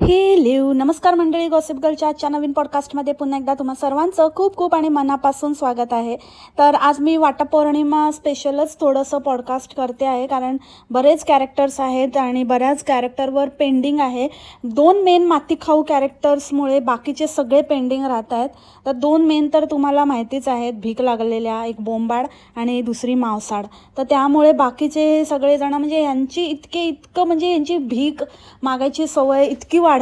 Hello नमस्कार मंडळी, gossip गर्लच्या आजच्या नवीन पॉडकास्टमध्ये पुन्हा एकदा तुम्हा सर्वांचं खूप खूप आणि मनापासून स्वागत आहे. तर आज मी वटपौर्णिमा स्पेशलच थोडंसं पॉडकास्ट करते आहे, कारण बरेच कॅरेक्टर्स आहेत आणि बऱ्याच कॅरेक्टरवर पेंडिंग आहे. 2 मेन मातीखाऊ कॅरेक्टर्समुळे बाकीचे सगळे पेंडिंग राहत आहेत. तर 2 मेन तर तुम्हाला माहितीच आहेत, भीक लागलेल्या, एक बोंबाड आणि दुसरी मावसाड. तर त्यामुळे बाकीचे सगळेजण म्हणजे इतकं म्हणजे यांची भीक मागायची सवय इतकी वाढत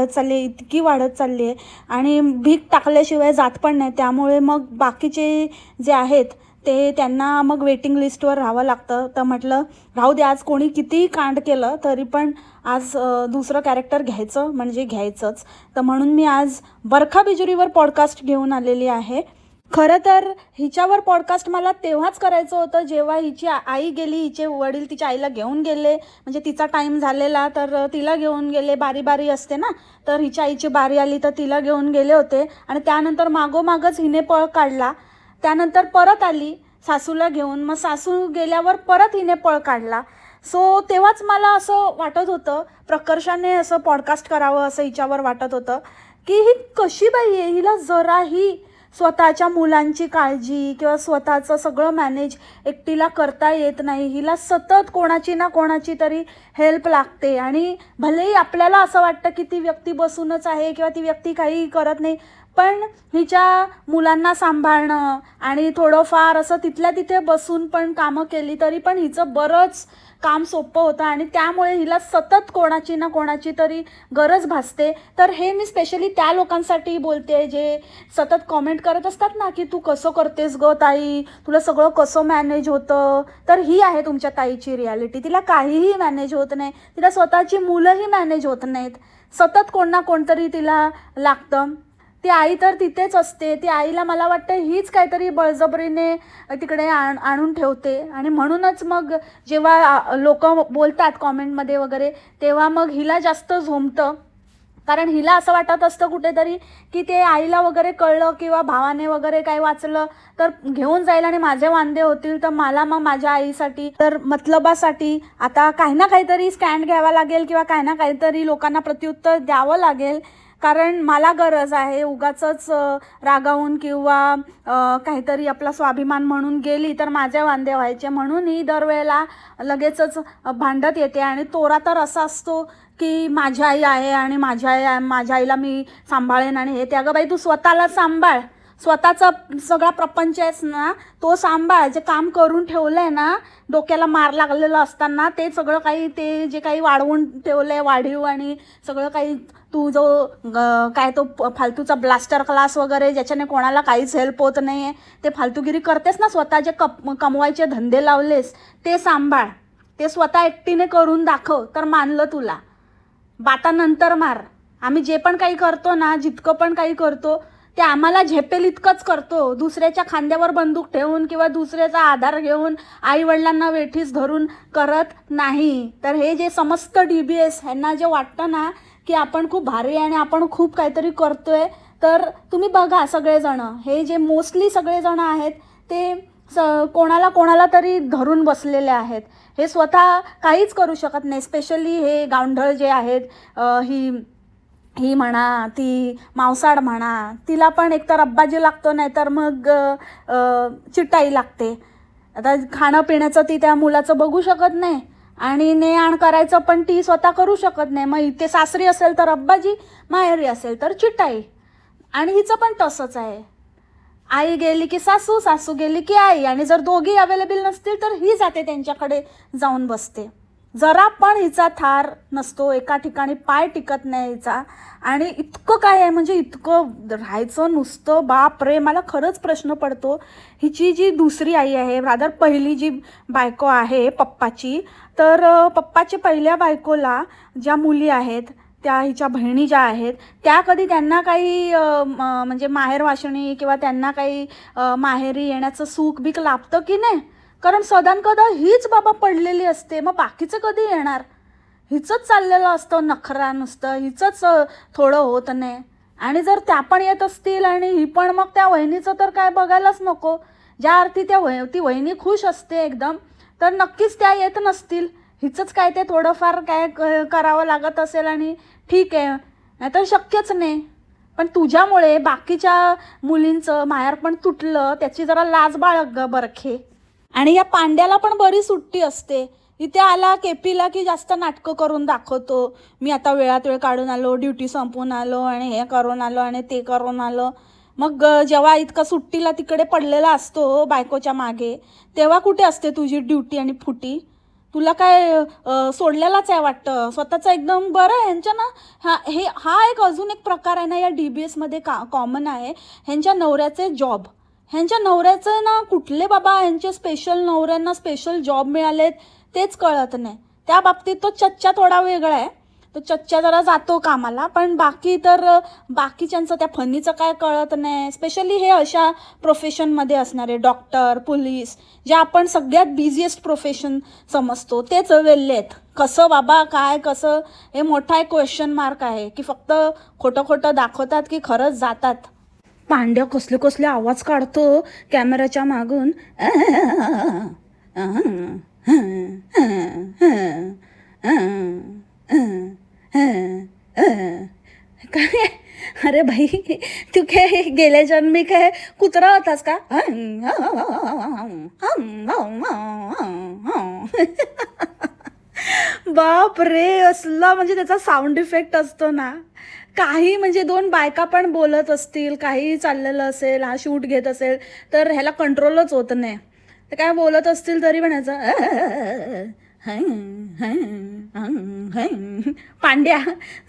चालली आहे आणि भीक टाकल्याशिवाय जात पण नाही. त्यामुळे मग बाकीचे जे आहेत ते त्यांना मग वेटिंग लिस्टवर राहावं लागतं. तर म्हटलं राहू दे, आज कोणी कितीही कांड केलं तरी पण आज दुसरं कॅरेक्टर घ्यायचं म्हणजे घ्यायचंच. तर म्हणून मी आज बरखा बिजुरीवर पॉडकास्ट घेऊन आलेली आहे. खरं तर हिच्यावर पॉडकास्ट मला तेव्हाच करायचं होतं जेव्हा हिची आई गेली, हिचे वडील तिच्या आईला घेऊन गेले, म्हणजे तिचा टाईम झालेला तर तिला घेऊन गेले. बारी असते ना, तर हिच्या आईची बारी आली तर तिला घेऊन गेले होते आणि त्यानंतर मागोमागच हिने पळ काढला. त्यानंतर परत आली सासूला घेऊन, मग सासू गेल्यावर परत हिने पळ काढला. सो तेव्हाच मला असं वाटत होतं, प्रकर्षाने असं पॉडकास्ट करावं असं हिच्यावर वाटत होतं की ही कशी बाई आहे, हिला जराही स्वतःच्या मुलांची काळजी किंवा स्वतःचं सगळं मॅनेज एकटीला करता येत नाही. हिला सतत कोणाची ना कोणाची तरी हेल्प लागते आणि भलेही आपल्याला असं वाटतं की ती व्यक्ती बसूनच आहे किंवा ती व्यक्ती काही करत नाही, पण हिच्या मुलांना सांभाळणं आणि थोडंफार असं तिथल्या तिथे बसून पण कामं केली तरी पण हिचं बरंच काम सोपं होतं आणि त्यामुळे हिला सतत कोणाची ना कोणाची तरी गरज भासते. तर हे मी स्पेशली त्या लोकांसाठी बोलते जे सतत कॉमेंट करत असतात ना की तू कसं करतेस गं ताई, तुला सगळं कसं मॅनेज होतं. तर ही आहे तुमच्या ताईची रियालिटी. तिला काहीही मॅनेज होत नाही, तिला स्वतःची मुलंही मॅनेज होत नाहीत. सतत कोण ना कोणतरी तिला लागतं. ती आई तर तिथेच असते. ती आईला मला वाटतं हीच काहीतरी बळजबरीने तिकडे आणून ठेवते आणि म्हणूनच मग जेव्हा लोक बोलतात कॉमेंटमध्ये वगैरे तेव्हा मग हिला जास्त झोंबतं. कारण हिला असं वाटत असतं कुठेतरी की ते आईला वगैरे कळलं किंवा भावाने वगैरे काही वाचलं तर घेऊन जाईल आणि माझे वांदे होतील, तर मला मग माझ्या आईसाठी तर मतलबासाठी आता काही ना काहीतरी स्टँड घ्यावा लागेल किंवा काही ना काहीतरी लोकांना प्रत्युत्तर द्यावं लागेल. कारण मला गरज आहे. उगाचच रागावून किंवा काहीतरी आपला स्वाभिमान म्हणून गेली तर माझे वांदे व्हायचे. म्हणून ही दरवेळेला लगेचच भांडत येते आणि तोरा तर असा असतो की माझी आई आहे आणि माझ्या आईला मी सांभाळेन आणि हे ते. अगं बाई, तू स्वतःला सांभाळ. स्वतःचा सगळा प्रपंच आहेस ना तो सांभाळ. जे काम करून ठेवलं आहे ना, डोक्याला मार लागलेलं असताना ते सगळं काही, ते जे काही वाढवून ठेवलं आहे वाढीव आणि सगळं काही, तू जो काय तो फालतूचा ब्लास्टर क्लास वगैरे ज्याच्याने कोणाला काहीच हेल्प होत नाही आहे, ते फालतूगिरी करतेस ना, स्वतः जे कमवायचे धंदे लावलेस ते सांभाळ. ते स्वतः एकटीने करून दाखव तर मानलं तुला. बाता नंतर मार. आम्ही जे पण काही करतो ना, जितकं पण काही करतो ते आम्हाला झेपेल इतकंच करतो. दुसऱ्याच्या खांद्यावर बंदूक ठेवून किंवा दुसऱ्याचा आधार घेऊन आईवडिलांना वेठीस धरून करत नाही. तर हे जे समस्त DBS ह्यांना जे वाटतं ना की आपण खूप भारी आणि आपण खूप काहीतरी करतोय, तर तुम्ही बघा सगळेजणं, हे जे मोस्टली सगळेजणं आहेत ते कोणाला तरी धरून बसलेले आहेत. हे स्वतः काहीच करू शकत नाही. स्पेशली हे गावंढळ जे आहेत, ही म्हणा, ती मावसाड म्हणा, तिला पण एकतर अब्बाजी लागतो नाही तर मग चिटाई लागते. आता खाणं पिण्याचं ती त्या मुलाचं बघू शकत नाही आणि ने आण करायचं पण ती स्वतः करू शकत नाही. मग इथे सासरी असेल तर अब्बाजी, माहेरी असेल तर चिटाई. आणि हिचं पण तसंच आहे. आई गेली की सासू, सासू गेली की आई, आणि जर दोघी अवेलेबल नसतील तर ही जाते त्यांच्याकडे जाऊन बसते. जरा पण हिचा थार नसतो, एका ठिकाणी पाय टिकत नाही हिचा. आणि इतकं काय आहे म्हणजे इतकं राहायचं नुसतं, बाप रे. मला खरंच प्रश्न पडतो, हिची जी दुसरी आई आहे, रादर पहिली जी बायको आहे पप्पाची, तर पप्पाच्या पहिल्या बायकोला ज्या मुली आहेत, त्या हिच्या बहिणी ज्या आहेत, त्या कधी त्यांना काही म्हणजे माहेर वाशणी किंवा त्यांना काही माहेरी येण्याचं सुख बीक लाभतं की नाही? कारण सदानकदा हीच बाबा पडलेली असते. मग बाकीचं कधी येणार? हिचंच चाललेलं असतं नखरा नुसतं, हिचंच थोडं होत नाही. आणि जर त्या पण येत असतील आणि ही पण, मग त्या वहिनीचं तर काय बघायलाच नको. ज्या अर्थी ती वहिनी खुश असते एकदम, तर नक्कीच त्या येत नसतील. हिचंच काय ते थोडंफार काय करावं लागत असेल आणि ठीक आहे. नाहीतर शक्यच नाही. पण तुझ्यामुळे बाकीच्या मुलींचं माहेरपण तुटलं, त्याची जरा लाज बाळग ग बरखे. आणि या पांड्याला पण बरी सुट्टी असते. इथे आला केपीला की जास्त नाटकं करून दाखवतो, मी आता वेळात वेळ काढून आलो, ड्युटी संपवून आलो आणि हे करून आलो आणि ते करून आलो. मग जेव्हा इतका सुट्टीला तिकडे पडलेला असतो बायकोच्या मागे, तेव्हा कुठे असते तुझी ड्युटी आणि फुटी? तुला काय सोडलेलाच आहे वाटतं स्वतःचं एकदम. बरं आहे ह्यांच्या ना, हा एक अजून एक प्रकार आहे ना या DBSमध्ये कॉमन आहे. ह्यांच्या नवऱ्याचे जॉब, ह्यांच्या नवऱ्याचं ना कुठले बाबा ह्यांचे स्पेशल नवऱ्यांना स्पेशल जॉब मिळालेत तेच कळत नाही. त्या बाबतीत तो चच्चा थोडा वेगळा आहे. तो चच्चा जरा जातो कामाला, पण बाकी तर बाकीच्यांचं त्या फनीचं काय कळत नाही. स्पेशली हे अशा प्रोफेशनमध्ये असणारे डॉक्टर, पोलीस, जे आपण सगळ्यात बिझिएस्ट प्रोफेशन समजतो, तेच वेल्ले आहेत. कसं बाबा काय कसं, हे मोठा एक क्वेश्चन मार्क आहे की फक्त खोटं खोटं दाखवतात की खरंच जातात. पांड्या कसले कसले आवाज काढतो कॅमेऱ्याच्या मागून. काय अरे भाई, तू काय गेल्या जन्मी काय कुत्रा होतास का? बाप रे, असला म्हणजे त्याचा साऊंड इफेक्ट असतो ना. काही म्हणजे दोन बायका पण बोलत असतील, काही चाललेलं असेल, हा शूट घेत असेल तर ह्याला कंट्रोलच होत नाही. तर काय बोलत असतील तरी म्हणायचं पांड्या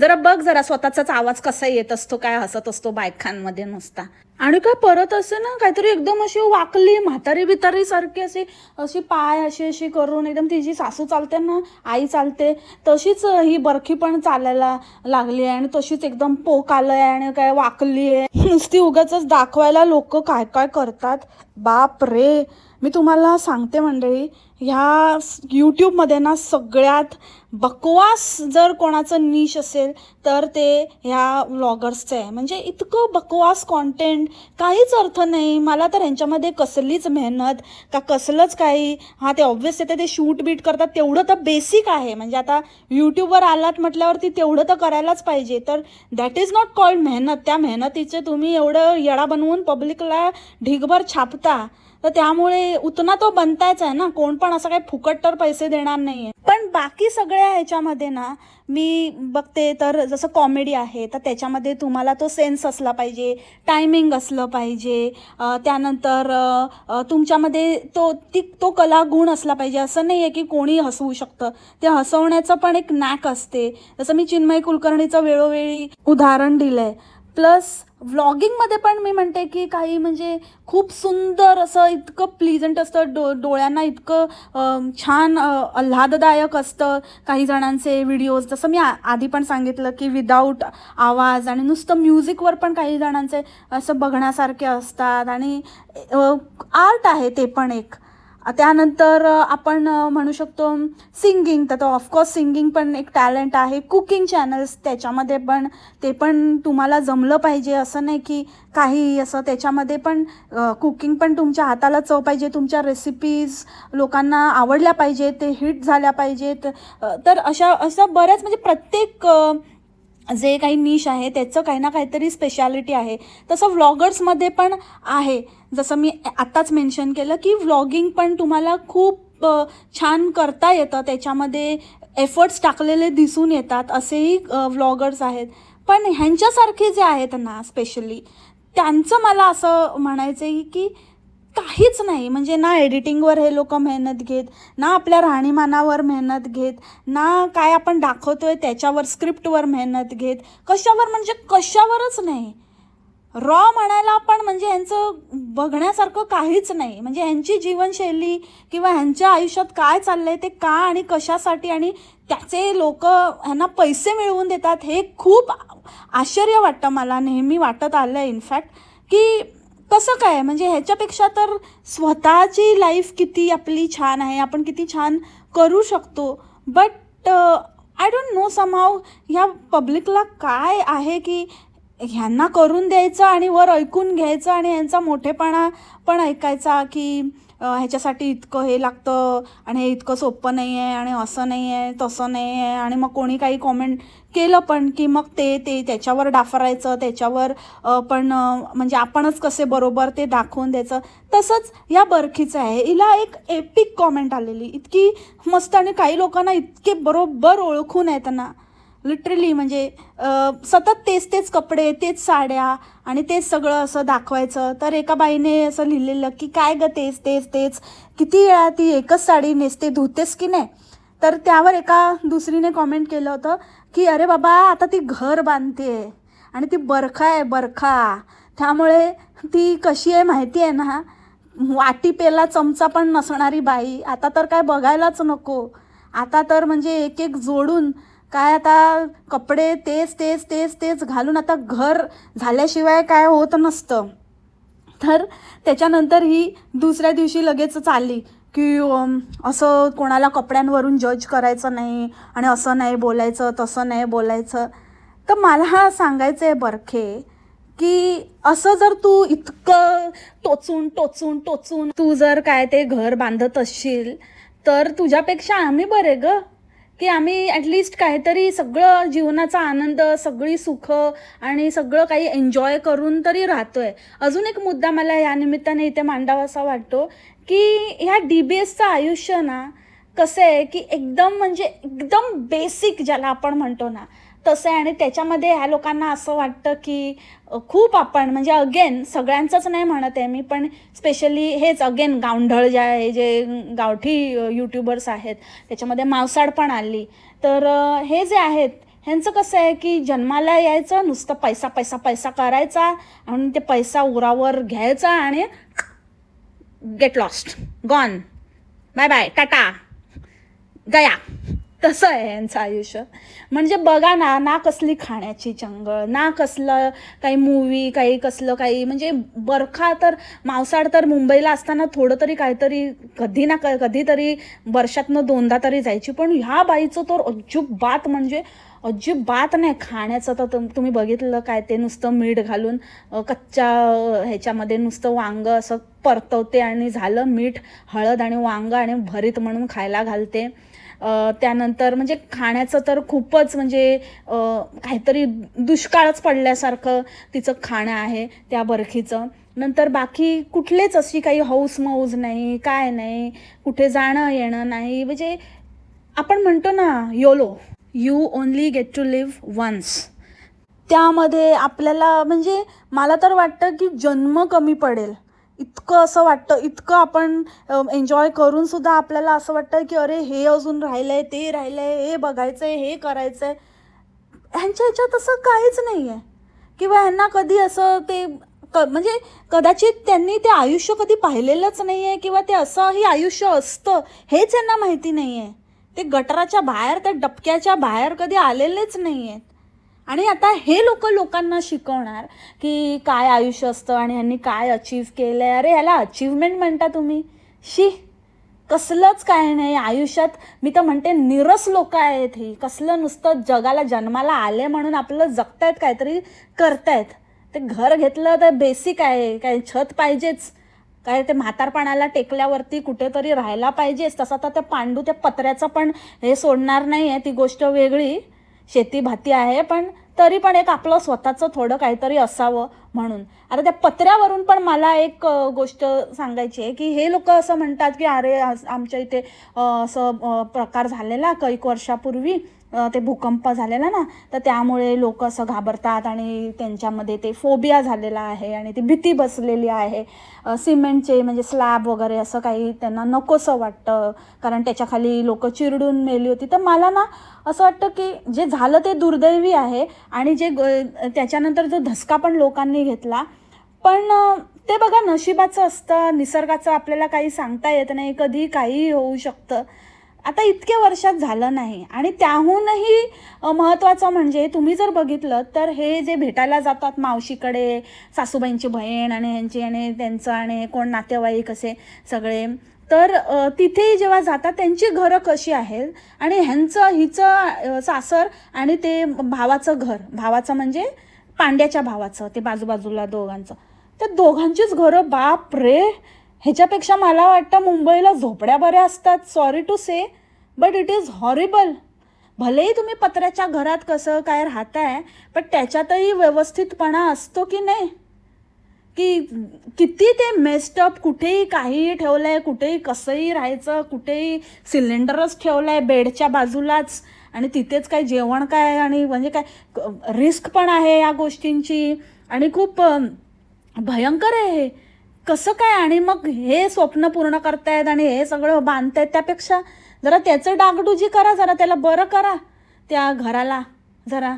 जरा बघ जरा स्वतःचाच आवाज कसा येत असतो, काय हसत असतो बायकांमध्ये नुसता. आणि काय परत असे ना काहीतरी एकदम अशी वाकली म्हातारी बितारी सारखी अशी अशी पाय अशी अशी करून, एकदम तिची सासू चालते ना, आई चालते तशीच ही बरखी पण चालायला लागली आहे आणि तशीच एकदम पोक आलंय आणि काय वाकली आहे. नुसती उगाचच दाखवायला लोक काय काय करतात. बाप रे, मी तुम्हाला सांगते मंडळी, ह्या यूट्यूबमध्ये ना सगळ्यात बकवास जर कोणाचं निश असेल तर ते ह्या व्लॉगर्सचं आहे. म्हणजे इतकं बकवास कॉन्टेंट, काहीच अर्थ नाही. मला तर ह्यांच्यामध्ये कसलीच मेहनत का कसलंच काही, हां ते ऑब्व्हियस येते ते शूट बीट करतात तेवढं तर बेसिक आहे. म्हणजे आता यूट्यूबवर आलात म्हटल्यावरती तेवढं तर करायलाच पाहिजे. तर दॅट इज नॉट कॉल्ड मेहनत. त्या मेहनतीचे तुम्ही एवढं येडा बनवून पब्लिकला ढिगभर छापता, तर त्यामुळे उतना तो बनतायच आहे ना. कोण पण असं काही फुकट तर पैसे देणार नाही आहे. पण बाकी सगळ्या ह्याच्यामध्ये ना मी बघते तर जसं कॉमेडी आहे तर त्याच्यामध्ये तुम्हाला तो सेन्स असला पाहिजे, टायमिंग असलं पाहिजे, त्यानंतर तुमच्यामध्ये तो कलागुण असला पाहिजे. असं नाही आहे की कोणी हसवू शकतं, ते हसवण्याचं पण एक नॅक असते. जसं मी चिन्मयी कुलकर्णीचं वेळोवेळी उदाहरण दिलं आहे. प्लस व्लॉगिंगमध्ये पण मी म्हणते की काही म्हणजे खूप सुंदर असं इतकं प्लीजंट असतं, डोळ्यांना इतकं छान आल्हाददायक असतं काही जणांचे व्हिडिओज. जसं मी आधी पण सांगितलं की विदाऊट आवाज आणि नुसतं म्युझिकवर पण काही जणांचे असं बघण्यासारखे असतात आणि आर्ट आहे ते पण एक. त्यानंतर आपण म्हणू शकतो सिंगिंग, तर ऑफकोर्स सिंगिंग पण एक टॅलेंट आहे. कुकिंग चॅनल्स, त्याच्यामध्ये पण ते पण तुम्हाला जमलं पाहिजे. असं नाही की काही असं, त्याच्यामध्ये पण कुकिंग पण तुमच्या हाताला चव पाहिजे, तुमच्या रेसिपीज लोकांना आवडल्या पाहिजेत, ते हिट झाल्या पाहिजेत. तर अशा बऱ्याच म्हणजे प्रत्येक जे काही निश आहे त्याचं काही ना काहीतरी स्पेशालिटी आहे. तसं व्लॉगर्समध्ये पण आहे. जसं मी आत्ताच मेन्शन केलं की व्लॉगिंग पण तुम्हाला खूप छान करता येतं, त्याच्यामध्ये एफर्ट्स टाकलेले दिसून येतात, असेही व्लॉगर्स आहेत. पण ह्यांच्यासारखे जे आहेत ना स्पेशली, त्यांचं मला असं म्हणायचं आहे की काहीच नाही. म्हणजे ना एडिटिंगवर हे लोक मेहनत घेत, ना आपल्या राहणीमानावर मेहनत घेत, ना काय आपण दाखवतोय त्याच्यावर स्क्रिप्टवर मेहनत घेत, कशावर म्हणजे कशावरच नाही. रॉ म्हणायला पण म्हणजे ह्यांचं बघण्यासारखं काहीच नाही. म्हणजे ह्यांची जीवनशैली किंवा ह्यांच्या आयुष्यात काय चाललंय ते का आणि कशासाठी आणि त्याचे लोक ह्यांना पैसे मिळवून देतात, हे खूप आश्चर्य वाटतं मला. नेहमी वाटत आलं आहे इनफॅक्ट की कसं काय, म्हणजे ह्याच्यापेक्षा तर स्वतःची लाईफ किती आपली छान आहे, आपण किती छान करू शकतो. But I don't know, somehow ह्या पब्लिकला काय आहे की ह्यांना करून द्यायचं आणि वर ऐकून घ्यायचं आणि ह्यांचा मोठेपणा पण ऐकायचा की ह्याच्यासाठी इतकं हे लागतं आणि हे इतकं सोपं नाही आहे आणि असं नाही आहे तसं नाही आहे, आणि मग कोणी काही कॉमेंट केलं पण की मग ते त्याच्यावर डाफरायचं, त्याच्यावर पण म्हणजे आपणच कसे बरोबर ते दाखवून द्यायचं. तसंच या बरखीचं आहे, हिला एक एपिक कॉमेंट आलेली इतकी मस्त, आणि काही लोकांना इतके बरोबर ओळखून आहेत ना लिटरली, म्हणजे सतत तेच कपडे, तेच साड्या आणि तेच सगळं असं दाखवायचं. तर एका बाईने असं लिहिलेलं की काय गं तेच किती वेळा ती एकच साडी नेसते, धुतेस की नाही. तर त्यावर एका दुसरीने कॉमेंट केलं होतं की अरे बाबा आता ती घर बांधते आणि ती बरखा आहे बरखा, त्यामुळे ती कशी आहे माहिती आहे ना, वाटी पेला चमचा पण नसणारी बाई. आता तर काय बघायलाच नको, आता तर म्हणजे एक जोडून काय, आता कपडे तेच घालून आता घर झाल्याशिवाय काय होत नसतं. तर त्याच्यानंतर ही दुसऱ्या दिवशी लगेचच आली की असं कोणाला कपड्यांवरून जज करायचं नाही आणि असं नाही बोलायचं तसं नाही बोलायचं. तर मला सांगायचं आहे बरखे की असं जर तू इतकं टोचून तू जर काय ते घर बांधत असशील तर तुझ्यापेक्षा आम्ही बरे ग, की आम्ही ॲटलिस्ट काहीतरी सगळं जीवनाचा आनंद, सगळी सुख आणि सगळं काही एन्जॉय करून तरी राहतोय. अजून एक मुद्दा मला या निमित्ताने इथे मांडावासा वाटतो की ह्या DBSचं आयुष्य ना कसं आहे की एकदम म्हणजे एकदम बेसिक ज्याला आपण म्हणतो ना तसं आहे. आणि त्याच्यामध्ये ह्या लोकांना असं वाटतं की खूप आपण म्हणजे अगेन सगळ्यांचंच नाही म्हणत आहे मी, पण स्पेशली हेच अगेन गावंढळ जे आहे, जे गावठी यूट्यूबर्स आहेत त्याच्यामध्ये मावसाड पण आली. तर हे जे आहेत ह्यांचं कसं आहे की जन्माला यायचं, नुसतं पैसा करायचा आणि ते पैसा उरावर घ्यायचा आणि get lost, gone, bye bye, tata, गया. तसं आहे यांचं आयुष्य. म्हणजे बघा ना, ना कसली खाण्याची चंगळ, ना कसलं काही मूवी, काही कसलं काही. म्हणजे बरखा तर मावसाड तर मुंबईला असताना थोडं तरी काहीतरी कधी ना कधीतरी वर्षातनं 2दा तरी जायची, पण ह्या बाईचं तर अजिबात म्हणजे अजिबात नाही. खाण्याचं तर तुम्ही बघितलं काय, ते नुसतं मीठ घालून कच्च्या ह्याच्यामध्ये नुसतं वांगं असं परतवते आणि झालं, मीठ हळद आणि वांगं आणि भरीत म्हणून खायला घालते. त्यानंतर म्हणजे खाण्याचं तर खूपच म्हणजे काहीतरी दुष्काळच पडल्यासारखं तिचं खाणं आहे त्या बरखीचं. नंतर बाकी कुठलेच अशी काही हौस मौज नाही, काय नाही, कुठे जाणं येणं नाही. म्हणजे आपण म्हणतो ना YOLO, you only get to live once. त्यामध्ये आपल्याला म्हणजे मला तर वाटतं की जन्म कमी पडेल इतकं असं वाटतं. इतकं आपण एन्जॉय करूनसुद्धा आपल्याला असं वाटतं की अरे हे अजून राहिलं आहे, ते राहिलं आहे, हे बघायचं आहे, हे करायचं आहे. ह्यांच्या ह्याच्यात असं काहीच नाही आहे किंवा ह्यांना कधी असं ते म्हणजे कदाचित त्यांनी ते आयुष्य कधी पाहिलेलंच नाही आहे किंवा ते असंही आयुष्य असतं हेच यांना माहिती नाही आहे. ते गटाराच्या बाहेर, त्या डबक्याच्या बाहेर कधी आलेलेच नाही आहेत. आणि आता हे लोकांना शिकवणार की काय आयुष्य असतं आणि ह्यांनी काय अचीव केलं आहे. अरे ह्याला अचीवमेंट म्हणता तुम्ही? शी, कसलंच काय नाही आयुष्यात. मी तर म्हणते निरस लोक आहेत ही. कसलं नुसतं जगाला जन्माला आले म्हणून आपलं जगतायत, काहीतरी करतायत. ते घर घेतलं तर बेसिक आहे, काय छत पाहिजेच, काय ते म्हातारपणाला टेकल्यावरती कुठेतरी राहायला पाहिजेच. तसा तर त्या पांडू त्या पत्र्याचं पण हे सोडणार नाही आहे, ती गोष्ट वेगळी. शेती भाती आहे, पण तरी पण एक आपलं स्वतःचं थोडं काहीतरी असावं म्हणून. आता त्या पत्र्यावरून पण मला एक गोष्ट सांगायची आहे की हे लोक असं म्हणतात की अरे आमच्या इथे असं प्रकार झालेला कैक वर्षापूर्वी, ते भूकंप झालेला ना, तर त्यामुळे लोक असं घाबरतात आणि त्यांच्यामध्ये ते फोबिया झालेला आहे आणि ती भीती बसलेली आहे. सिमेंटचे म्हणजे स्लॅब वगैरे असं काही त्यांना नकोसं वाटतं, कारण त्याच्याखाली लोक चिरडून मेली होती. तर मला ना असं वाटतं की जे झालं ते दुर्दैवी आहे आणि जे त्याच्यानंतर जो धसका पण लोकांनी घेतला, पण ते बघा नशिबाचं असतं, निसर्गाचं आपल्याला काही सांगता येत नाही, कधी काहीही होऊ शकतं. आता इतक्या वर्षात झालं नाही. आणि त्याहूनही महत्त्वाचं म्हणजे तुम्ही जर बघितलं तर हे जे भेटायला जातात मावशीकडे, सासूबाईंची बहीण आणि ह्यांची आणि त्यांचं आणि कोण नातेवाईक असे सगळे, तर तिथे जेव्हा जातात त्यांची घरं कशी आहेत आणि हिचं सासर आणि ते भावाचं घर, भावाचं म्हणजे पांड्याच्या भावाचं, ते बाजूबाजूला दोघांचं, त्या दोघांचीच घरं बाप रे, ह्याच्यापेक्षा मला वाटतं मुंबईला झोपड्या बऱ्या असतात. Sorry to say, but it is horrible. भलेही तुम्ही पत्र्याच्या घरात कसं काय राहताय, पण त्याच्यातही व्यवस्थितपणा असतो की नाही? की किती ते मेस्टअप, कुठेही काहीही ठेवलं आहे, कुठेही कसंही राहायचं, कुठेही सिलेंडरच ठेवलं आहे बेडच्या बाजूलाच, आणि तिथेच काय जेवण काय, आणि म्हणजे काय रिस्क पण आहे या गोष्टींची, आणि खूप भयंकर आहे हे. कसं काय? आणि मग हे स्वप्न पूर्ण करतायत आणि हे सगळं बांधतायत, त्यापेक्षा जरा त्याचं डागडुजी करा, जरा त्याला बरं करा, त्या घराला जरा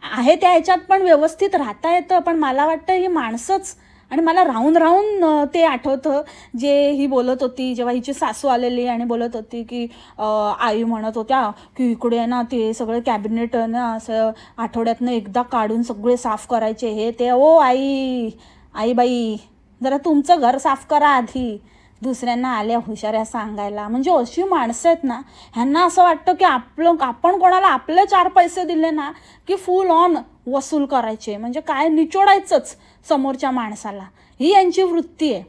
आहे त्या ह्याच्यात पण व्यवस्थित राहता येतं. पण मला वाटतं ही माणसंच, आणि मला राहून राहून ते आठवतं जे ही बोलत होती जेव्हा हिची सासू आलेली आणि बोलत होती की आई म्हणत होत्या की इकडे ना ते सगळे कॅबिनेट ना असं आठवड्यातनं एकदा काढून सगळे साफ करायचे, हे ते. ओ आई, आई बाई, जरा तुमचं घर साफ करा आधी, दुसऱ्यांना आल्या हुशाऱ्या सांगायला. म्हणजे अशी माणसं आहेत ना, ह्यांना असं वाटतं की आपण कोणाला आपले 4 पैसे दिले ना की फुल ऑन वसूल करायचे, म्हणजे काय निचोडायचंच समोरच्या माणसाला. ही यांची वृत्ती आहे.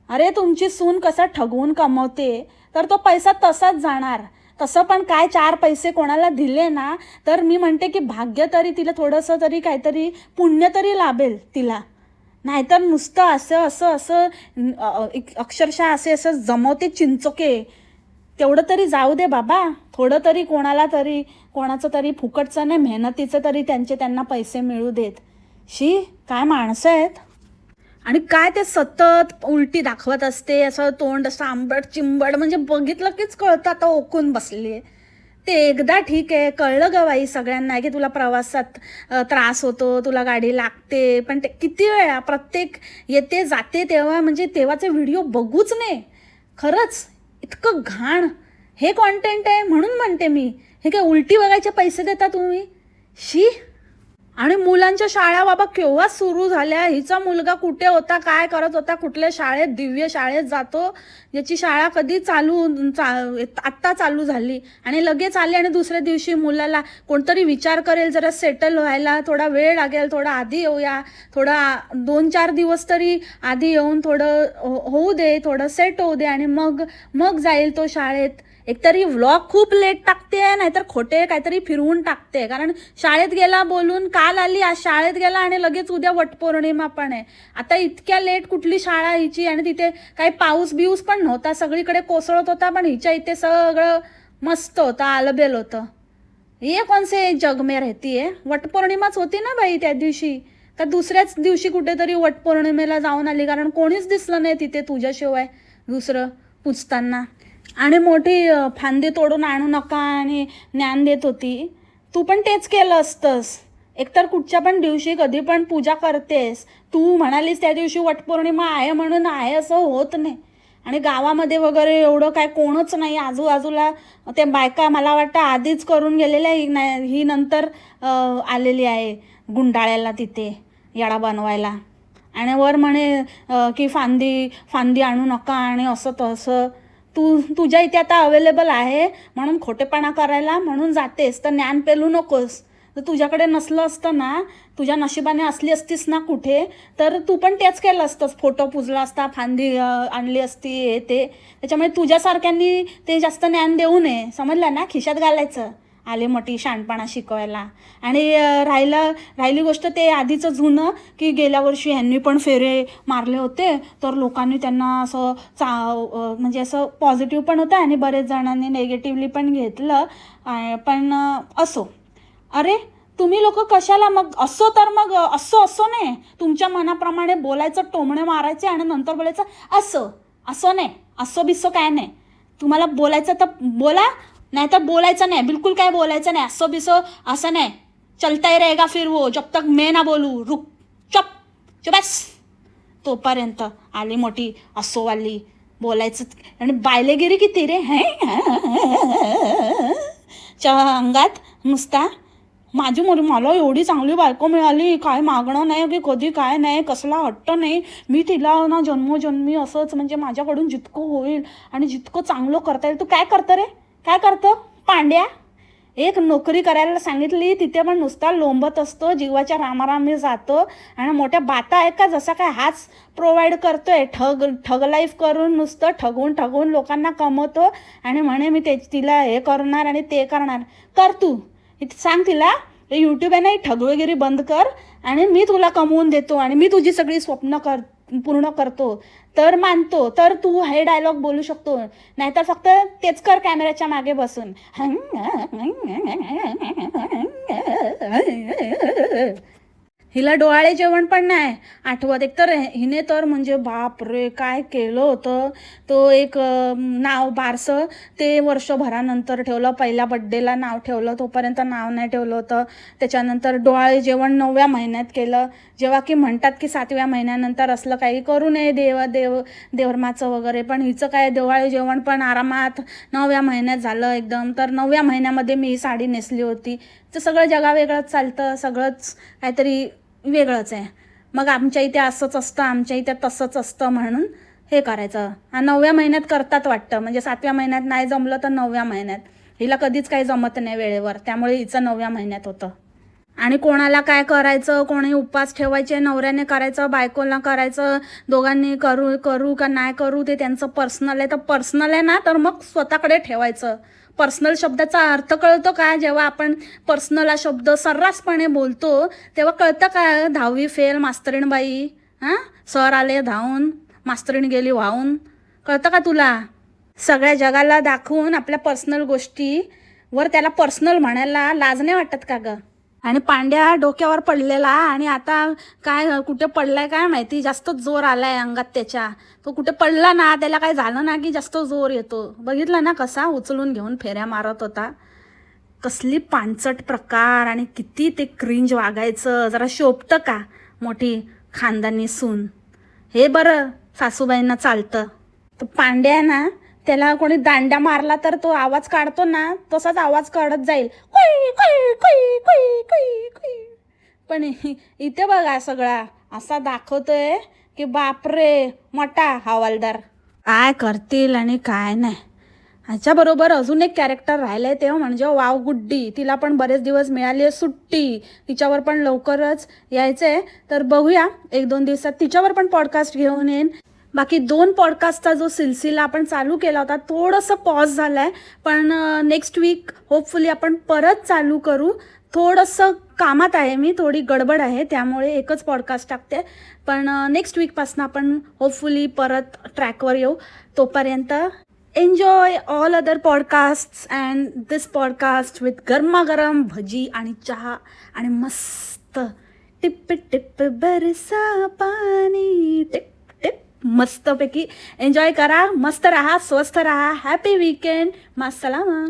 अरे तुमची सून कसा ठगवून कमवते तर तो पैसा तसाच जाणार. तसं पण काय 4 पैसे कोणाला दिले ना तर मी म्हणते की भाग्य तरी तिला थोडंसं तरी काहीतरी पुण्य तरी लाभेल तिला. नाहीतर नुसतं असं असं असं अक्षरशः असे असं जमवते चिंचोके. तेवढं तरी जाऊ दे बाबा, थोडं तरी कोणाला तरी, कोणाचं तरी फुकटचं नाही, मेहनतीचं तरी त्यांना पैसे मिळू देत. शी, काय माणसं आहेत. आणि काय ते सतत उलटी दाखवत असते, असं तोंड असं आंबट चिंबड, म्हणजे बघितलं कीच कळतं आता ओकून बसली आहे. ते एकदा ठीक आहे, कळलं ग बाई सगळ्यांना की तुला प्रवासात त्रास होतो, तुला गाडी लागते, पण ते किती वेळा प्रत्येक येते जाते तेव्हा, म्हणजे तेव्हाचे व्हिडिओ बघूच नाही. खरंच इतकं घाण हे कॉन्टेंट आहे. म्हणून म्हणते मी, हे काय उलटी बघायचे पैसे देता तुम्ही? शी. आणि मुलांच्या शाळा बाबा केव्हा सुरू झाल्या, हिचा मुलगा कुठे होता, काय करत होता, कुठल्या शाळेत, दिव्य शाळेत जातो, याची शाळा कधी आत्ता चालू झाली आणि लगेच आली, आणि दुसऱ्या दिवशी मुलाला कोणतरी विचार करेल जरा सेटल व्हायला, थोडा वेळ लागेल, थोडा आधी येऊया, थोडा 2-4 दिवस तरी आधी येऊन थोडं होऊ दे, थोडं सेट होऊ दे, आणि मग जाईल तो शाळेत. एकतरी व्लॉग खूप लेट टाकते, नाहीतर खोटे काहीतरी फिरवून टाकते. कारण शाळेत गेला बोलून, काल आली आज शाळेत गेला, आणि लगेच उद्या वटपौर्णिमा पण आहे. आता इतक्या लेट कुठली शाळा हिची, आणि तिथे काही पाऊस बिऊस पण नव्हता, सगळीकडे कोसळत होता, पण हिच्या इथे सगळं मस्त होतं, आलबेल होतं. ये कोणसे जग में रहती है. वटपौर्णिमाच होती ना बाई त्या दिवशी, का दुसऱ्याच दिवशी कुठेतरी वटपौर्णिमेला जाऊन आली? कारण कोणीच दिसलं नाही तिथे तुझ्याशिवाय दुसरं पुजताना. आणि मोठी फांदी तोडून आणू नका आणि ज्ञान देत होती. तू पण तेच केलं असतंस. एकतर कुठच्या पण दिवशी कधी पण पूजा करतेस, तू म्हणालीस त्या दिवशी वटपौर्णिमा आहे म्हणून आहे असं होत नाही. आणि गावामध्ये वगैरे एवढं काय कोणच नाही आजूबाजूला. ते बायका मला वाटतं आधीच करून गेलेल्या, ही नंतर आलेली आहे गुंडाळ्याला तिथे याडा बनवायला. आणि वर म्हणे की फांदी आणू नका आणि असं तसं. तुझ्या इथे आता अवेलेबल आहे म्हणून खोटेपणा करायला म्हणून जातेस, तर ज्ञान पेलू नकोस. तर तुझ्याकडे नसलं असतं ना, तुझ्या नशिबाने असली असतीस ना कुठे, तर तू पण तेच केलं असतंस, फोटो पुजला असता, फांदी आणली असती, हे ते. त्याच्यामुळे तुझ्यासारख्यांनी ते जास्त ज्ञान देऊ नये, समजलं ना? खिशात घालायचं आले मोठी शहाणपणा शिकवायला. आणि राहिली गोष्ट ते आधीचं जुनं, की गेल्या वर्षी ह्यांनी पण फेरे मारले होते, तर लोकांनी त्यांना असं म्हणजे असं पॉझिटिव्ह पण होतं आणि बरेच जणांनी नेगेटिव्हली पण घेतलं. पण असो, अरे तुम्ही लोक कशाला मग असो, तर मग असो नाही, तुमच्या मनाप्रमाणे बोलायचं, टोमणे मारायचे आणि नंतर बोलायचं असो नाही, असो बिस्सो काय नाही. तुम्हाला बोलायचं तर बोला, नाही तर बोलायचं नाही, बिलकुल काय बोलायचं नाही. असो बिसो असं नाही. चलता ही रहेगा फिर वो, जब तक मैं ना बोलू. रुक, चुप बस. तोपर्यंत आली मोठी असोवाली बोलायचं. आणि बायलेगिरी किती रे हे च्या अंगात नुसता. मला एवढी चांगली बायको मिळाली, काय मागणं नाही की कधी काय नाही, कसला हट्ट नाही. मी तिला ना जन्मोजन्मी असंच, म्हणजे माझ्याकडून जितकं होईल आणि जितकं चांगलं करता येईल. तू काय करतं रे, काय करतं पांड्या? एक नोकरी करायला सांगितली तिथे पण नुसता लोंबत असतो, जीवाच्या रामारामी जातो आणि मोठ्या बाता आहे का जसा काय हाच प्रोव्हाइड करतोय. ठग लाईफ करून नुसतं ठगून लोकांना कमवतो आणि म्हणे मी तिला हे करणार आणि ते करणार. कर तू सांग तिला यूट्यूब आहे ना, ठगवेगिरी बंद कर आणि मी तुला कमवून देतो आणि मी तुझी सगळी स्वप्न पूर्ण करतो तर मानतो, तर तू हे डायलॉग बोलू शकतो. नाहीतर फक्त तेच कर कॅमेऱ्याच्या मागे बसून. हिला डोहाळे जेवण पण नाही आठवत. एकतर हिने तर म्हणजे बाप रे काय केलं होतं. तो एक नाव बारसं ते वर्षभरानंतर ठेवलं. पहिल्या बड्डेला नाव ठेवलं, तोपर्यंत नाव नाही ठेवलं होतं. त्याच्यानंतर डोहाळे जेवण 9व्या महिन्यात केलं, जेव्हा की म्हणतात की 7व्या महिन्यानंतर असलं काही करू नये देवधर्माचं वगैरे. पण हिचं काय डोहाळे जेवण पण आरामात 9व्या महिन्यात झालं एकदम. तर 9व्या महिन्यामध्ये मी ही साडी नेसली होती. तर सगळं जगावेगळंच चालतं, सगळंच काहीतरी वेगळंच आहे. मग आमच्या इथे असंच असतं, आमच्या इथे तसंच असतं म्हणून हे करायचं. 9व्या महिन्यात करतात वाटतं, म्हणजे 7व्या महिन्यात नाही जमलं तर 9व्या महिन्यात. हिला कधीच काही जमत नाही वेळेवर, त्यामुळे हिचं 9व्या महिन्यात होतं. आणि कोणाला काय करायचं, कोणी उपवास ठेवायचे, नवऱ्याने करायचं बायकोला करायचं, दोघांनी करू का नाही करू ते त्यांचं पर्सनल आहे. तर पर्सनल आहे ना तर मग स्वतःकडे ठेवायचं. पर्सनल शब्दाचा अर्थ कळतो का? जेव्हा आपण पर्सनल हा शब्द सर्रासपणे बोलतो तेव्हा कळतं का? 10वी फेल मास्तरीण बाई, सर आले धावून, मास्तरीण गेली वाहून. कळतं का तुला? सगळ्या जगाला दाखवून आपल्या पर्सनल गोष्टीवर त्याला पर्सनल म्हणायला लाज नाही वाटत का ग? आणि पांड्या डोक्यावर पडलेला आणि आता काय कुठे पडलाय काय माहिती, जास्त जोर आलाय अंगात त्याच्या. तो कुठे पडला ना त्याला काय झालं ना की जास्त जोर येतो. बघितलं ना कसा उचलून घेऊन फेऱ्या मारत होता. कसली पांचट प्रकार आणि किती ते क्रिंज वागायचं. जरा शोभतं का मोठी खानदानी सून? हे बरं सासूबाईंना चालतं. तो पांड्या ना त्याला कोणी दांड्या मारला तर तो आवाज काढतो ना तसाच आवाज काढत जाईल, कुई कुई कुई कुई कुई कुई. पण इथे बघा सगळा असा दाखवतोय की बापरे मोठा हवालदार. काय करतील आणि काय नाही. ह्याच्याबरोबर अजून एक कॅरेक्टर राहिलंय ते म्हणजे वाव गुड्डी. तिला पण बरेच दिवस मिळाली आहे सुट्टी, तिच्यावर पण लवकरच यायचंय. तर बघूया 1-2 दिवसात तिच्यावर पण पॉडकास्ट घेऊन येईन. बाकी 2 पॉडकास्टचा जो सिलसिला आपण चालू केला होता थोडंसं पॉज झालं आहे, पण नेक्स्ट वीक होपफुली आपण परत चालू करू. थोडंसं कामात आहे मी, थोडी गडबड आहे त्यामुळे एकच पॉडकास्ट टाकते. पण नेक्स्ट वीकपासून आपण होपफुली परत ट्रॅकवर येऊ. तोपर्यंत enjoy all other podcasts and this podcast with गरमागरम भजी आणि चहा आणि मस्त टिप टिप बरसा पाणी टिप मस्तपैकी एन्जॉय करा. मस्त राहा, स्वस्थ राहा. Happy weekend. मास्सलामा.